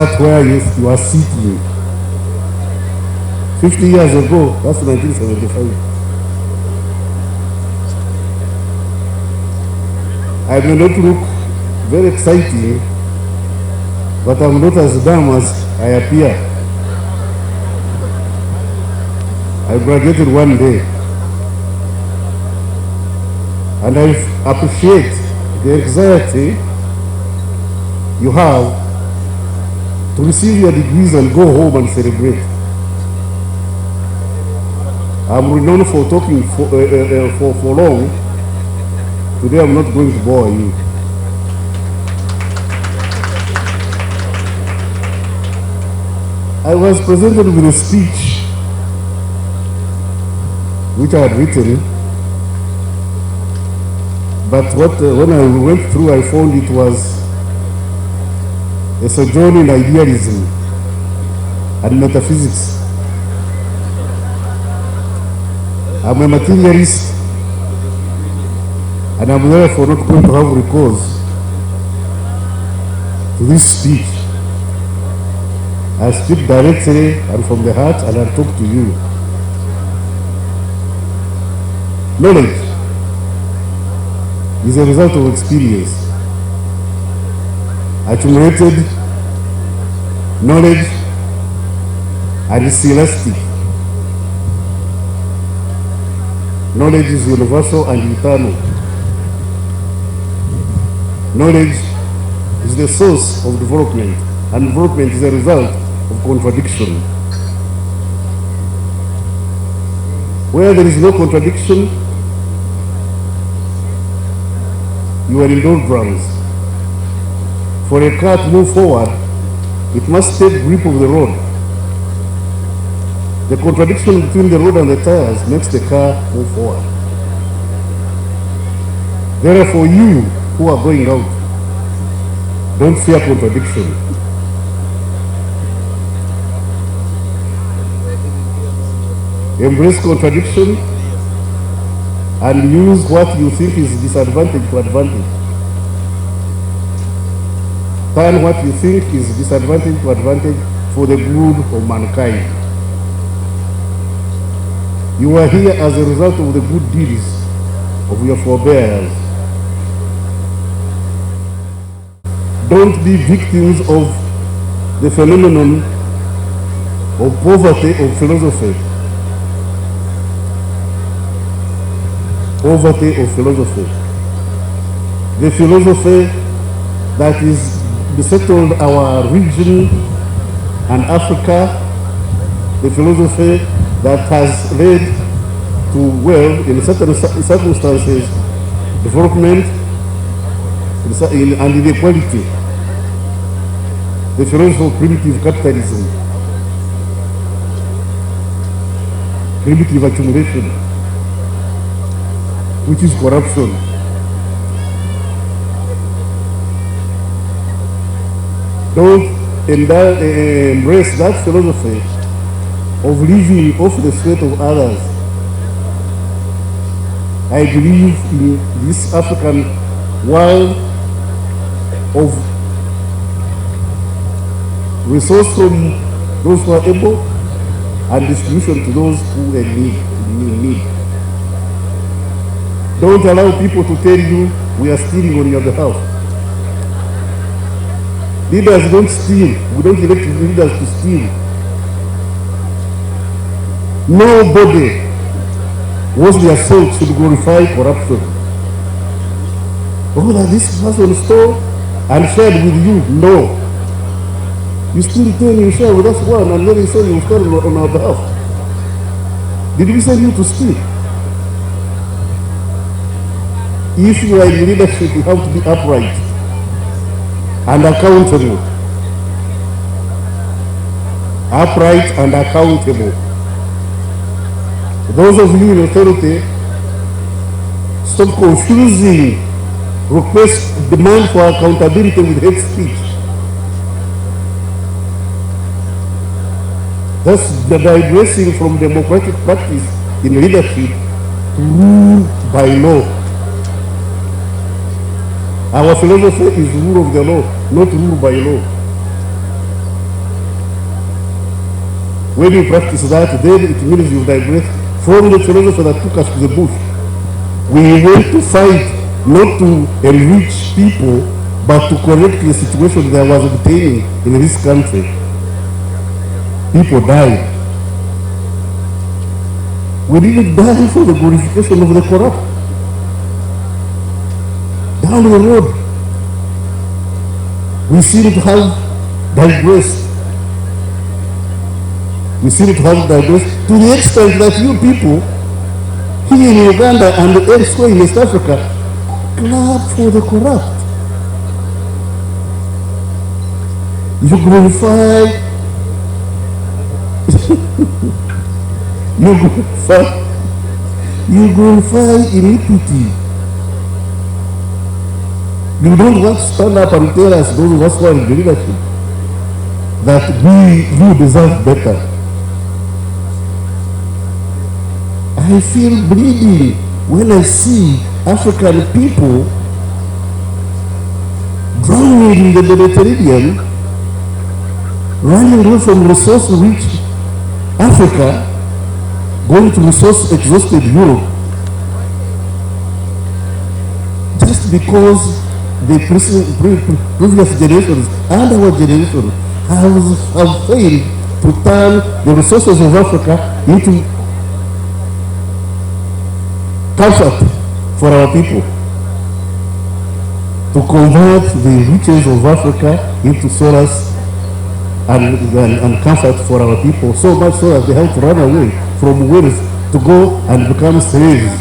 That's where you are sitting. 50 years ago, that's 1975. I may not look very exciting, but I'm not as dumb as I appear. I graduated one day, and I appreciate the anxiety you have to receive your degrees and go home and celebrate. I'm renowned for talking for long. Today I'm not going to bore you. I was presented with a speech which I had written, but when I went through, I found it was a sojourn in idealism and metaphysics. I'm a materialist, and I'm therefore not going to have recourse to this speech. I speak directly and from the heart, and I'll talk to you. Knowledge is a result of experience. Accumulated knowledge and is elastic. Knowledge is universal and eternal. Knowledge is the source of development, and development is a result of contradiction. Where there is no contradiction, you are in doldrums. For a car to move forward, it must take grip of the road. The contradiction between the road and the tires makes the car move forward. Therefore, you who are going out, don't fear contradiction. Embrace contradiction and use what you think is disadvantage to advantage. Turn what you think is disadvantage to advantage for the good of mankind. You are here as a result of the good deeds of your forebears. Don't be victims of the phenomenon of poverty of philosophy. Poverty of philosophy. The philosophy that is besettled our region and Africa, the philosophy that has led to, well, in certain circumstances, development and inequality. The philosophy of primitive capitalism, primitive accumulation, which is corruption. Don't embrace that philosophy of living off the sweat of others. I believe in this African world of resource from those who are able and distribution to those who are in need. Don't allow people to tell you we are stealing on your behalf. Leaders don't steal. We don't elect leaders to steal. Nobody worth their salt should glorify corruption. Oh, that this person stole and shared with you. No. You still tell you share with us one, and then you say you stole on our behalf. Did we send you to steal? If you are in leadership, you have to be upright and accountable. Upright and accountable. Those of you in authority, stop confusing request, demand for accountability with hate speech. That's the digressing from democratic practice in leadership to rule by law. Our philosophy is rule of the law, not rule by law. When you practice that, then it means you digress from the philosophy that took us to the bush. We went to fight not to enrich people, but to correct the situation that was obtaining in this country. People died. We didn't die for the glorification of the corrupt. Down the road, we seem to have digressed. We seem to have digressed to the extent that you people here in Uganda and elsewhere in East Africa clap for the corrupt. You glorify you glorify iniquity. You don't want to stand up and tell us, those of us who are in the leadership, that you deserve better. I feel bleeding when I see African people drowning in the Mediterranean, running away from resource-rich Africa, going to resource-exhausted Europe, just because the previous generations and our generation have failed to turn the resources of Africa into comfort for our people, to convert the riches of Africa into solace and comfort for our people, so much so that they have to run away from wealth to go and become slaves.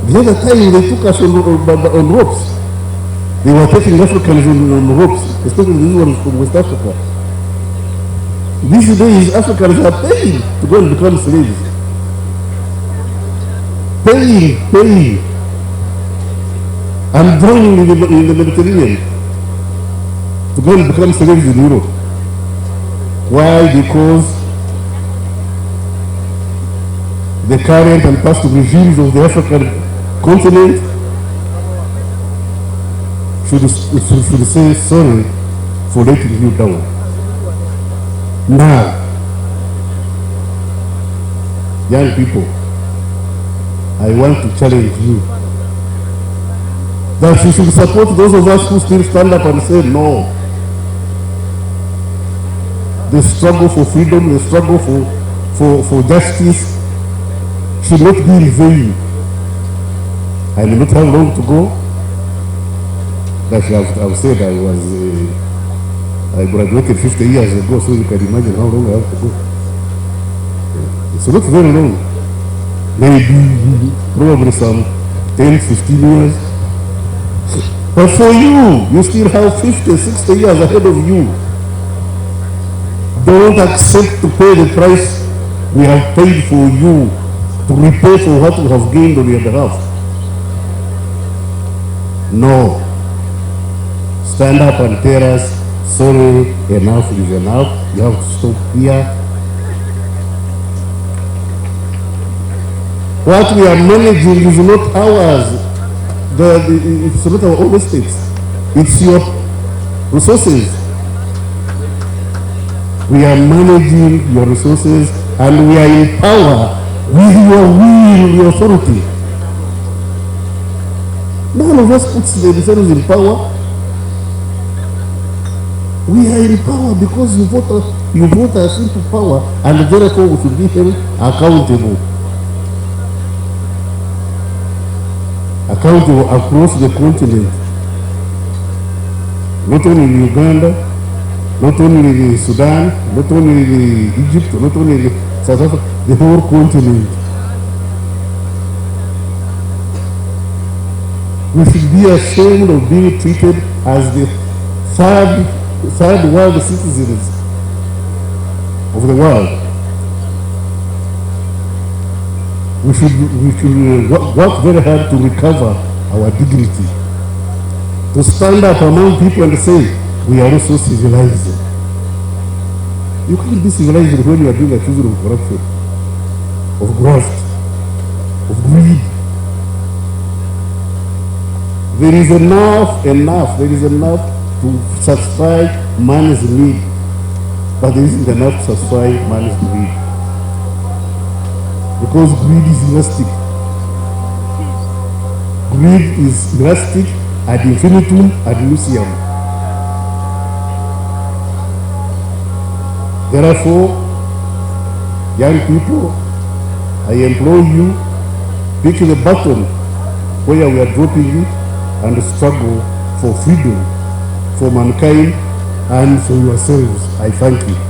The other time they took us on ropes. They were taking Africans on ropes, especially these ones from West Africa. These days, Africans are paying to go and become slaves. Paying. And drowning in the Mediterranean to go and become slaves in Europe. Why? Because the current and past regimes of the African continent should say sorry for letting you down. Now, young people, I want to challenge you that you should support those of us who still stand up and say no. The struggle for freedom, the struggle for justice should not be in vain. I may not have long to go. I've said I graduated 50 years ago, so you can imagine how long I have to go. It's not very long. Maybe, probably some 10, 15 years. But for you still have 50, 60 years ahead of you. Don't accept to pay the price we have paid for you, to repay for what we have gained on your behalf. No. Stand up and tell us, sorry, enough is enough. You have to stop here. What we are managing is not ours. It's not our own estates. It's your resources. We are managing your resources and we are in power with your will, your authority. None of us puts themselves in power. We are in power because you vote us into power, and therefore we should be held accountable. Accountable across the continent. Not only in Uganda, not only in Sudan, not only in Egypt, not only in South Africa, the whole continent. We should be ashamed of being treated as the third world citizens of the world. We should work very hard to recover our dignity, to stand up among people and say, we are also civilized. You can't be civilized when you are being accused of corruption, of graft, of greed. There is enough to satisfy man's need. but there isn't enough to satisfy man's greed. Because greed is elastic. Greed is elastic ad infinitum ad lucium. Therefore, young people, I implore you, pick the button where we are dropping it and struggle for freedom, for mankind, and for yourselves. I thank you.